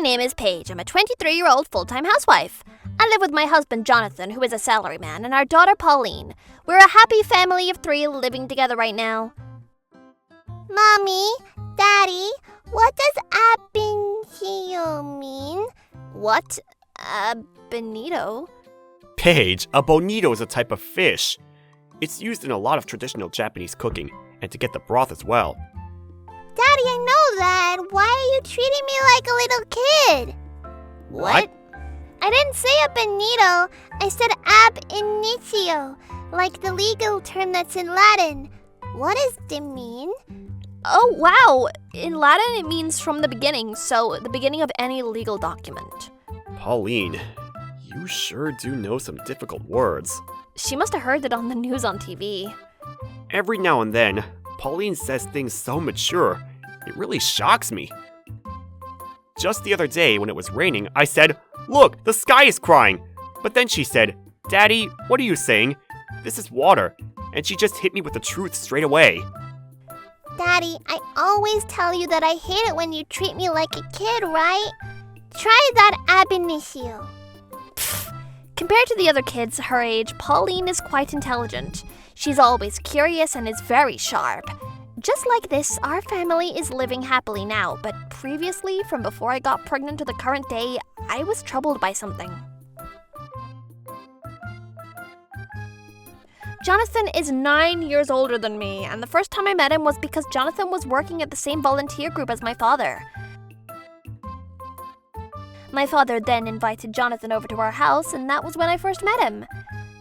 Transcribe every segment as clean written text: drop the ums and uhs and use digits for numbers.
name is Paige. I'm a 23-year-old full-time housewife. I live with my husband, Jonathan, who is a salaryman, and our daughter, Pauline. We're a happy family of 3 living together right now. Mommy, Daddy, what does ab initio mean? What? Bonito? Paige, a bonito is a type of fish. It's used in a lot of traditional Japanese cooking, and to get the broth as well. Daddy, I know that. Why are you treating me like a little kid? What? I didn't say a bonito. I said ab initio, like the legal term that's in Latin. What does it mean? Oh, wow! In Latin, it means from the beginning, so the beginning of any legal document. Pauline, you sure do know some difficult words. She must have heard it on the news on TV. Every now and then, Pauline says things so mature, it really shocks me. Just the other day when it was raining, I said, "Look, the sky is crying." But then she said, "Daddy, what are you saying? This is water." And she just hit me with the truth straight away. Daddy, I always tell you that I hate it when you treat me like a kid, right? Try that ab initio. Compared to the other kids her age, Pauline is quite intelligent. She's always curious and is very sharp. Just like this, our family is living happily now, but previously, from before I got pregnant to the current day, I was troubled by something. Jonathan is 9 years older than me, and the first time I met him was because Jonathan was working at the same volunteer group as my father. My father then invited Jonathan over to our house, and that was when I first met him.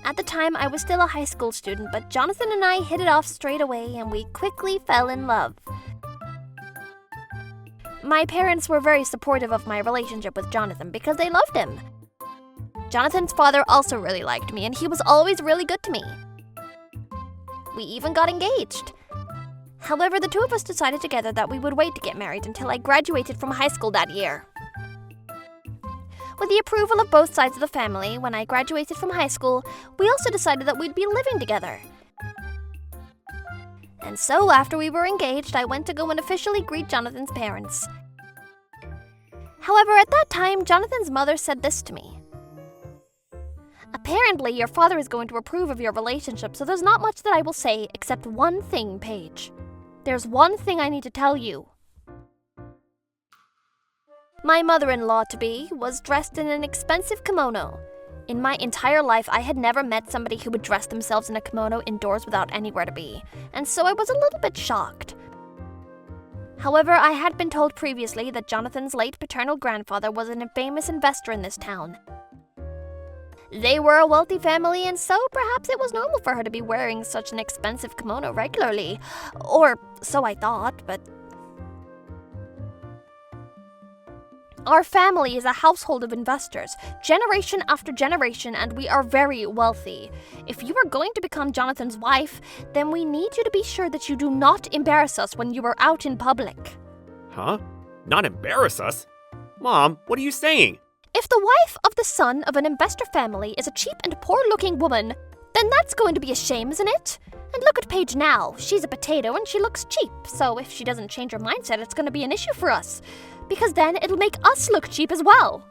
At the time, I was still a high school student, but Jonathan and I hit it off straight away, and we quickly fell in love. My parents were very supportive of my relationship with Jonathan because they loved him. Jonathan's father also really liked me, and he was always really good to me. We even got engaged. However, the two of us decided together that we would wait to get married until I graduated from high school that year. With the approval of both sides of the family, when I graduated from high school, we also decided that we'd be living together. And so, after we were engaged, I went to go and officially greet Jonathan's parents. However, at that time, Jonathan's mother said this to me. "Apparently, your father is going to approve of your relationship, so there's not much that I will say except one thing, Paige. There's one thing I need to tell you." My mother-in-law-to-be was dressed in an expensive kimono. In my entire life, I had never met somebody who would dress themselves in a kimono indoors without anywhere to be, and so I was a little bit shocked. However, I had been told previously that Jonathan's late paternal grandfather was a famous investor in this town. They were a wealthy family, and so perhaps it was normal for her to be wearing such an expensive kimono regularly. Or so I thought, but... Our family is a household of investors, generation after generation, and we are very wealthy. If you are going to become Jonathan's wife, then we need you to be sure that you do not embarrass us when you are out in public. Huh? Not embarrass us? Mom, what are you saying? If the wife of the son of an investor family is a cheap and poor-looking woman, then that's going to be a shame, isn't it? And look at Paige now. She's a potato and she looks cheap, so if she doesn't change her mindset, it's going to be an issue for us. Because then it'll make us look cheap as well.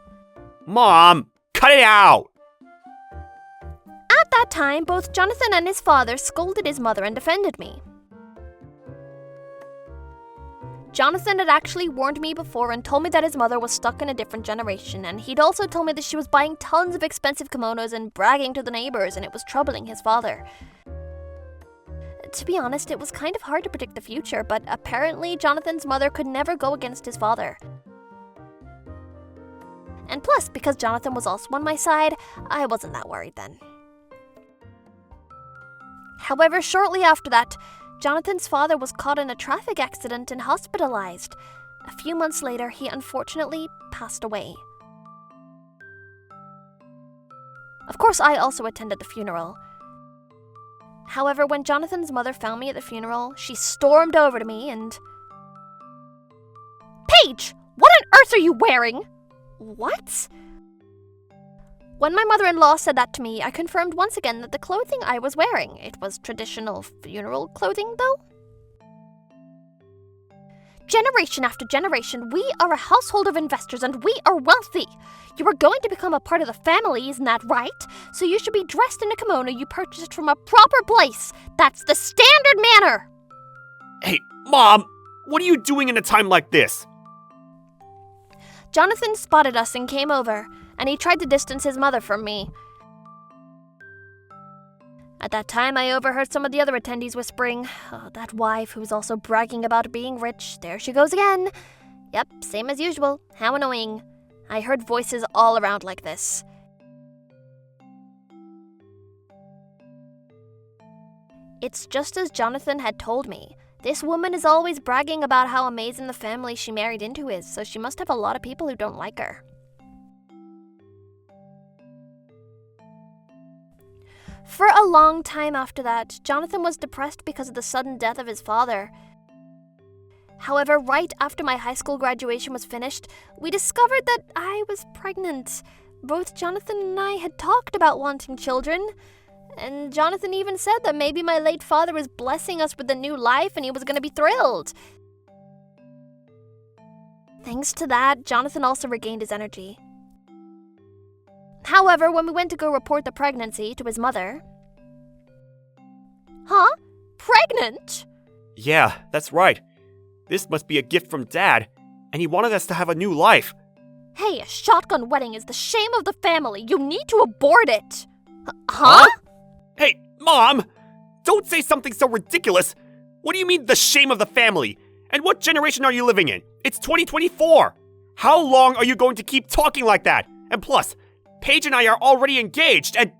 Mom, cut it out! At that time, both Jonathan and his father scolded his mother and defended me. Jonathan had actually warned me before and told me that his mother was stuck in a different generation, and he'd also told me that she was buying tons of expensive kimonos and bragging to the neighbors, and it was troubling his father. To be honest, it was kind of hard to predict the future, but apparently Jonathan's mother could never go against his father. And plus, because Jonathan was also on my side, I wasn't that worried then. However, shortly after that, Jonathan's father was caught in a traffic accident and hospitalized. A few months later, he unfortunately passed away. Of course, I also attended the funeral. However, when Jonathan's mother found me at the funeral, she stormed over to me and... "Paige, what on earth are you wearing?" "What?" When my mother-in-law said that to me, I confirmed once again that the clothing I was wearing, it was traditional funeral clothing, though. Generation after generation, we are a household of investors and we are wealthy. You are going to become a part of the family, isn't that right? So you should be dressed in a kimono you purchased from a proper place. That's the standard manner. Hey, Mom! What are you doing in a time like this? Jonathan spotted us and came over, and he tried to distance his mother from me. At that time, I overheard some of the other attendees whispering, "Oh, that wife who's also bragging about being rich, there she goes again." Yep, same as usual. How annoying. I heard voices all around like this. It's just as Jonathan had told me. This woman is always bragging about how amazing the family she married into is, so she must have a lot of people who don't like her. For a long time after that, Jonathan was depressed because of the sudden death of his father. However, right after my high school graduation was finished, we discovered that I was pregnant. Both Jonathan and I had talked about wanting children, and Jonathan even said that maybe my late father was blessing us with a new life and he was going to be thrilled. Thanks to that, Jonathan also regained his energy. However, when we went to go report the pregnancy to his mother... Huh? Pregnant? Yeah, that's right. This must be a gift from Dad, and he wanted us to have a new life. Hey, a shotgun wedding is the shame of the family. You need to abort it. Huh? Hey, Mom! Don't say something so ridiculous! What do you mean, the shame of the family? And what generation are you living in? It's 2024! How long are you going to keep talking like that? And plus, Paige and I are already engaged, and...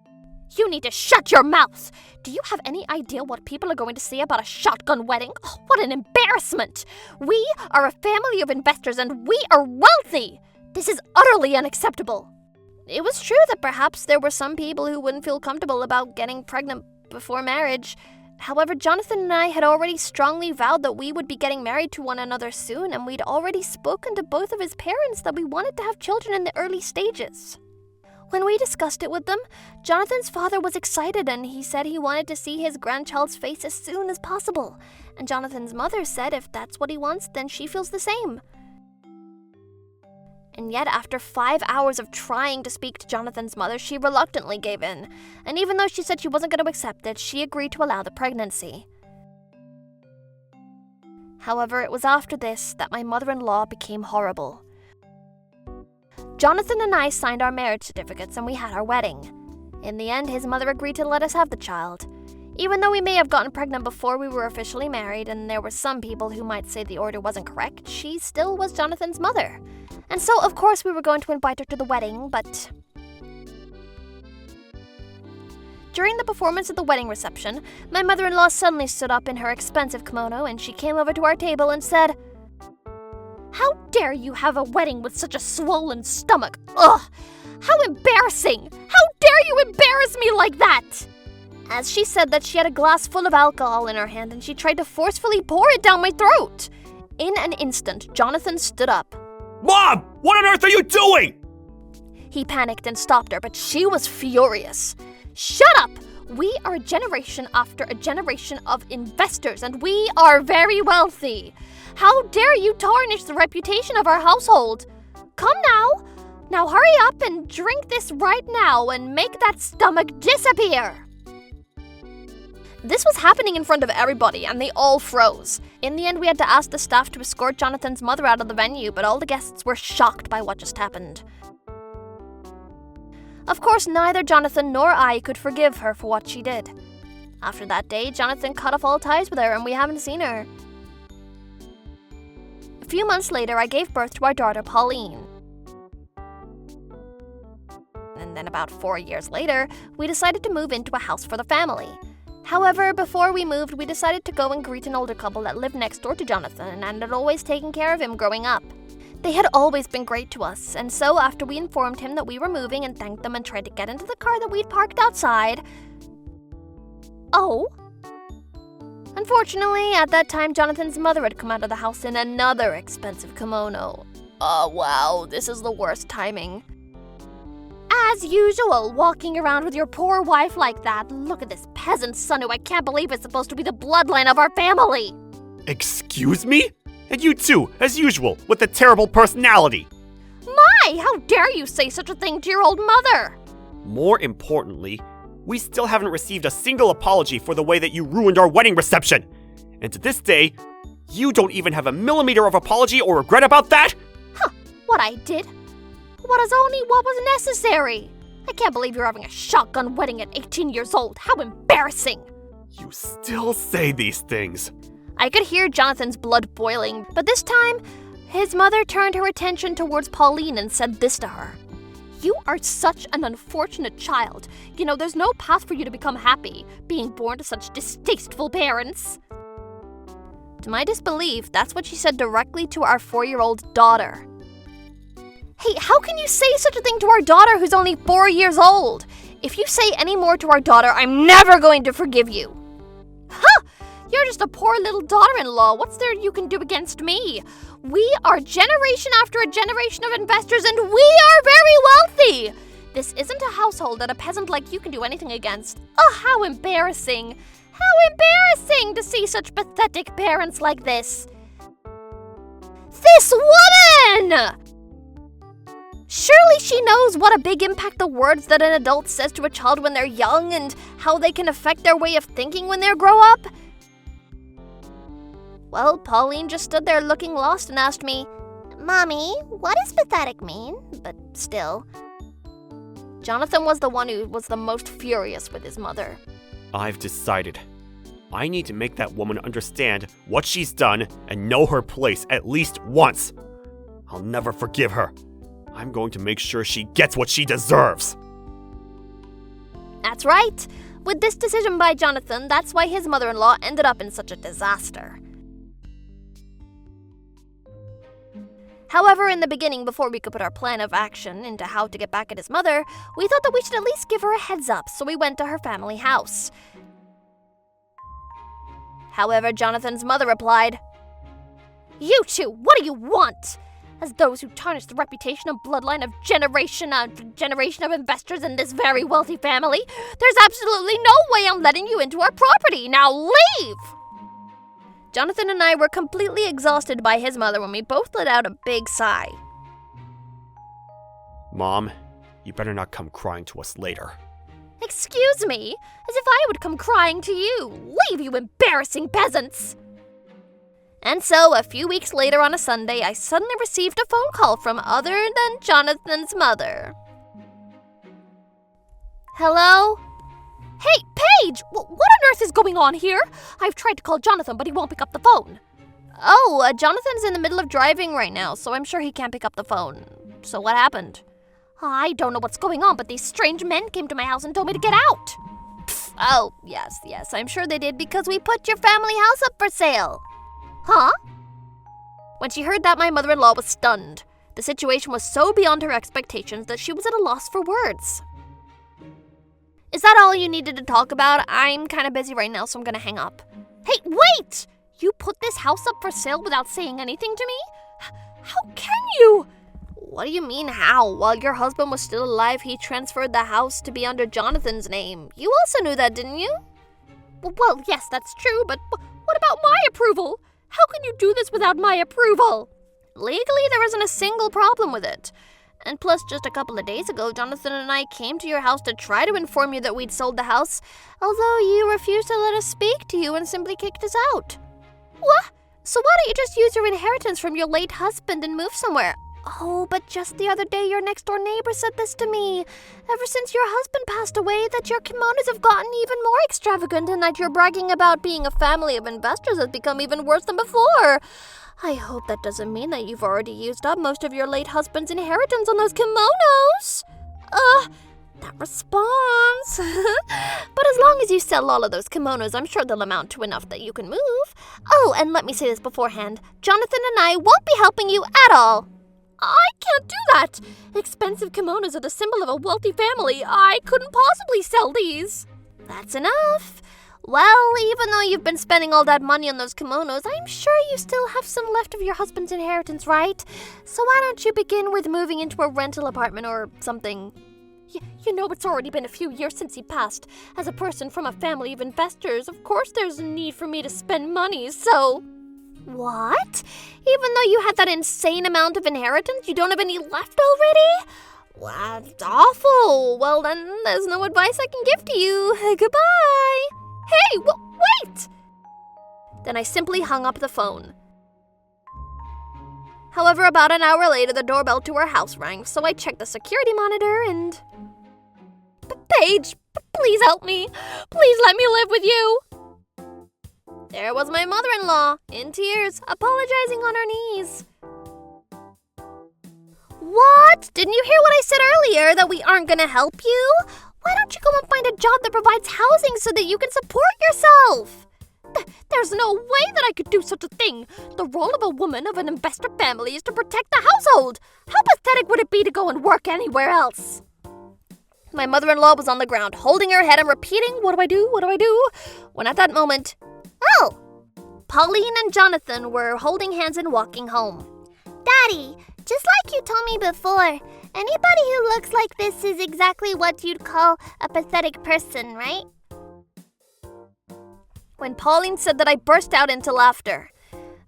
You need to shut your mouth! Do you have any idea what people are going to say about a shotgun wedding? Oh, what an embarrassment! We are a family of investors and we are wealthy! This is utterly unacceptable! It was true that perhaps there were some people who wouldn't feel comfortable about getting pregnant before marriage. However, Jonathan and I had already strongly vowed that we would be getting married to one another soon, and we'd already spoken to both of his parents that we wanted to have children in the early stages. When we discussed it with them, Jonathan's father was excited and he said he wanted to see his grandchild's face as soon as possible. And Jonathan's mother said if that's what he wants, then she feels the same. And yet, after 5 hours of trying to speak to Jonathan's mother, she reluctantly gave in. And even though she said she wasn't going to accept it, she agreed to allow the pregnancy. However, it was after this that my mother-in-law became horrible. Jonathan and I signed our marriage certificates and we had our wedding. In the end, his mother agreed to let us have the child. Even though we may have gotten pregnant before we were officially married, and there were some people who might say the order wasn't correct, she still was Jonathan's mother. And so, of course, we were going to invite her to the wedding, but... During the performance of the wedding reception, my mother-in-law suddenly stood up in her expensive kimono and she came over to our table and said, "How dare you have a wedding with such a swollen stomach? Ugh! How embarrassing! How dare you embarrass me like that?" As she said that, she had a glass full of alcohol in her hand and she tried to forcefully pour it down my throat. In an instant, Jonathan stood up. Mom! What on earth are you doing? He panicked and stopped her, but she was furious. "Shut up! We are a generation after a generation of investors and we are very wealthy. How dare you tarnish the reputation of our household? Come now! Now hurry up and drink this right now and make that stomach disappear!" This was happening in front of everybody and they all froze. In the end, we had to ask the staff to escort Jonathan's mother out of the venue, but all the guests were shocked by what just happened. Of course, neither Jonathan nor I could forgive her for what she did. After that day, Jonathan cut off all ties with her and we haven't seen her. A few months later, I gave birth to our daughter, Pauline. And then about 4 years later, we decided to move into a house for the family. However, before we moved, we decided to go and greet an older couple that lived next door to Jonathan and had always taken care of him growing up. They had always been great to us, and so after we informed him that we were moving and thanked them and tried to get into the car that we'd parked outside... Oh? Unfortunately, at that time, Jonathan's mother had come out of the house in another expensive kimono. Oh wow, this is the worst timing. As usual, walking around with your poor wife like that. Look at this peasant son who I can't believe is supposed to be the bloodline of our family. Excuse me? And you too, as usual, with the terrible personality. My, how dare you say such a thing to your old mother? More importantly, we still haven't received a single apology for the way that you ruined our wedding reception. And to this day, you don't even have a millimeter of apology or regret about that? What I did was only what was necessary. I can't believe you're having a shotgun wedding at 18 years old. How embarrassing! You still say these things. I could hear Jonathan's blood boiling, but this time, his mother turned her attention towards Pauline and said this to her. You are such an unfortunate child. You know, there's no path for you to become happy, being born to such distasteful parents. To my disbelief, that's what she said directly to our 4-year-old daughter. Hey, how can you say such a thing to our daughter who's only 4 years old? If you say any more to our daughter, I'm never going to forgive you. Ha! You're just a poor little daughter-in-law. What's there you can do against me? We are generation after a generation of investors, and we are very wealthy. This isn't a household that a peasant like you can do anything against. Oh, how embarrassing. How embarrassing to see such pathetic parents like this. This woman! Surely she knows what a big impact the words that an adult says to a child when they're young and how they can affect their way of thinking when they grow up. Well, Pauline just stood there looking lost and asked me, Mommy, what does pathetic mean? but still. Jonathan was the one who was the most furious with his mother. I've decided. I need to make that woman understand what she's done and know her place at least once. I'll never forgive her. I'm going to make sure she gets what she deserves. That's right. With this decision by Jonathan, that's why his mother-in-law ended up in such a disaster. However, in the beginning, before we could put our plan of action into how to get back at his mother, we thought that we should at least give her a heads up, so we went to her family house. However, Jonathan's mother replied, You two, what do you want? As those who tarnish the reputation and bloodline of generation of investors in this very wealthy family, there's absolutely no way I'm letting you into our property. Now leave! Jonathan and I were completely exhausted by his mother when we both let out a big sigh. Mom, you better not come crying to us later. Excuse me? As if I would come crying to you. Leave, you embarrassing peasants! And so, a few weeks later on a Sunday, I suddenly received a phone call from other than Jonathan's mother. Hello? Hey, Paige! What on earth is going on here? I've tried to call Jonathan, but he won't pick up the phone. Oh, Jonathan's in the middle of driving right now, so I'm sure he can't pick up the phone. So what happened? I don't know what's going on, but these strange men came to my house and told me to get out. Pfft, oh, yes, I'm sure they did because we put your family house up for sale. Huh? When she heard that, my mother-in-law was stunned. The situation was so beyond her expectations that she was at a loss for words. Is that all you needed to talk about? I'm kind of busy right now, so I'm gonna hang up. Hey, wait! You put this house up for sale without saying anything to me? How can you? What do you mean, how? While your husband was still alive, he transferred the house to be under Jonathan's name. You also knew that, didn't you? Well, yes, that's true, but what about my approval? How can you do this without my approval? Legally, there isn't a single problem with it. And plus, just a couple of days ago, Jonathan and I came to your house to try to inform you that we'd sold the house, although you refused to let us speak to you and simply kicked us out. What? So why don't you just use your inheritance from your late husband and move somewhere? Oh, but just the other day, your next-door neighbor said this to me. Ever since your husband passed away, that your kimonos have gotten even more extravagant and that your bragging about being a family of investors has become even worse than before. I hope that doesn't mean that you've already used up most of your late husband's inheritance on those kimonos. That response. But as long as you sell all of those kimonos, I'm sure they'll amount to enough that you can move. Oh, and let me say this beforehand. Jonathan and I won't be helping you at all. I can't do that! Expensive kimonos are the symbol of a wealthy family. I couldn't possibly sell these. That's enough. Well, even though you've been spending all that money on those kimonos, I'm sure you still have some left of your husband's inheritance, right? So why don't you begin with moving into a rental apartment or something? You know, it's already been a few years since he passed. As a person from a family of investors, of course there's a need for me to spend money, so... What? Even though you had that insane amount of inheritance, you don't have any left already? Well, that's awful. Well, then there's no advice I can give to you. Goodbye. Hey, wait! Then I simply hung up the phone. However, about an hour later, the doorbell to our house rang, so I checked the security monitor and... Paige, please help me. Please let me live with you. There was my mother-in-law, in tears, apologizing on her knees. What? Didn't you hear what I said earlier, that we aren't gonna help you? Why don't you go and find a job that provides housing so that you can support yourself? There's no way that I could do such a thing. The role of a woman of an investor family is to protect the household. How pathetic would it be to go and work anywhere else? My mother-in-law was on the ground, holding her head and repeating, "What do I do? What do I do?" When at that moment, Pauline and Jonathan were holding hands and walking home. Daddy, just like you told me before, anybody who looks like this is exactly what you'd call a pathetic person, right? When Pauline said that, I burst out into laughter.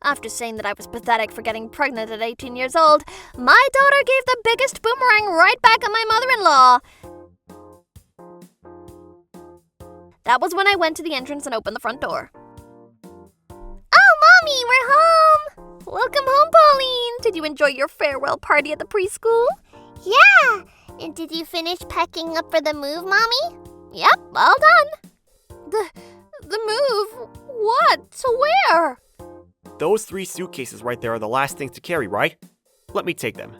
After saying that I was pathetic for getting pregnant at 18 years old, my daughter gave the biggest boomerang right back at my mother-in-law. That was when I went to the entrance and opened the front door. Oh, Mommy, we're home! Welcome home, Pauline! Did you enjoy your farewell party at the preschool? Yeah! And did you finish packing up for the move, Mommy? Yep, all done. The move? What? To where? Those 3 suitcases right there are the last things to carry, right? Let me take them.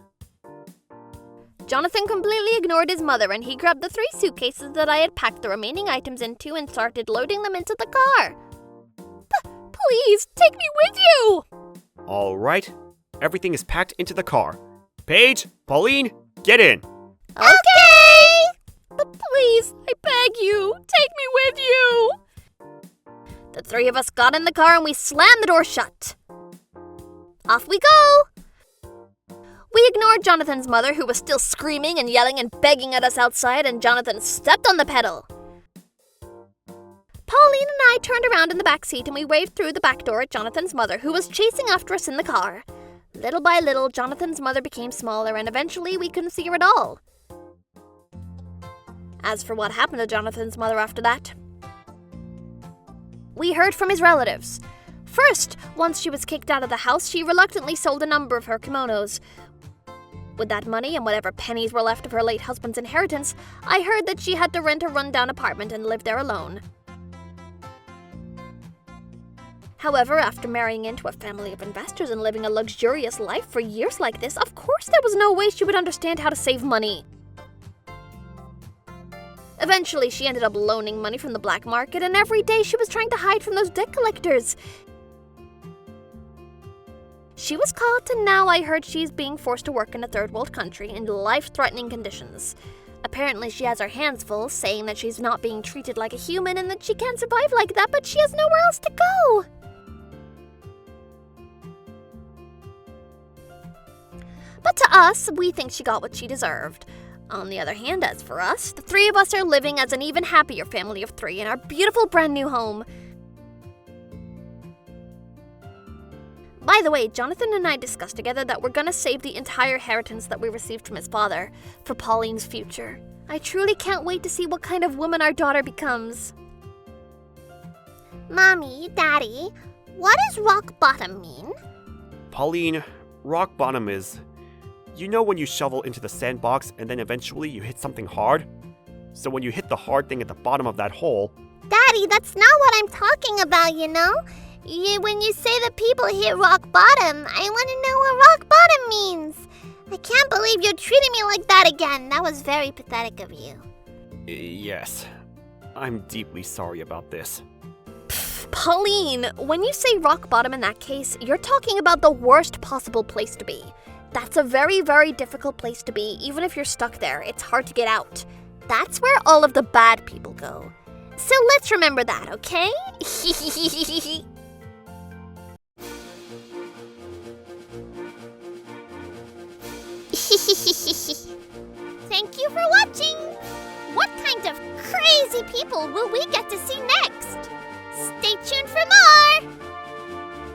Jonathan completely ignored his mother, and he grabbed the 3 suitcases that I had packed the remaining items into and started loading them into the car. Please, take me with you! All right. Everything is packed into the car. Paige, Pauline, get in. Okay! Please, I beg you, take me with you! The 3 of us got in the car and we slammed the door shut. Off we go! We ignored Jonathan's mother, who was still screaming and yelling and begging at us outside, and Jonathan stepped on the pedal. Pauline and I turned around in the back seat and we waved through the back door at Jonathan's mother, who was chasing after us in the car. Little by little, Jonathan's mother became smaller, and eventually we couldn't see her at all. As for what happened to Jonathan's mother after that, we heard from his relatives. First, once she was kicked out of the house, she reluctantly sold a number of her kimonos. With that money and whatever pennies were left of her late husband's inheritance, I heard that she had to rent a rundown apartment and live there alone. However, after marrying into a family of investors and living a luxurious life for years like this, of course there was no way she would understand how to save money. Eventually, she ended up loaning money from the black market, and every day she was trying to hide from those debt collectors. She was caught, and now I heard she's being forced to work in a third world country in life-threatening conditions. Apparently, she has her hands full, saying that she's not being treated like a human and that she can't survive like that, but she has nowhere else to go. But to us, we think she got what she deserved. On the other hand, as for us, the 3 of us are living as an even happier family of 3 in our beautiful brand new home. By the way, Jonathan and I discussed together that we're gonna save the entire inheritance that we received from his father for Pauline's future. I truly can't wait to see what kind of woman our daughter becomes. Mommy, Daddy, what does rock bottom mean? Pauline, rock bottom is... You know when you shovel into the sandbox and then eventually you hit something hard? So when you hit the hard thing at the bottom of that hole... Daddy, that's not what I'm talking about, you know? When you say that people hit rock bottom, I want to know what rock bottom means. I can't believe you're treating me like that again. That was very pathetic of you. Yes. I'm deeply sorry about this. Pauline, when you say rock bottom in that case, you're talking about the worst possible place to be. That's a very, very difficult place to be. Even if you're stuck there, it's hard to get out. That's where all of the bad people go. So let's remember that, okay? Thank you for watching! What kind of crazy people will we get to see next? Stay tuned for more!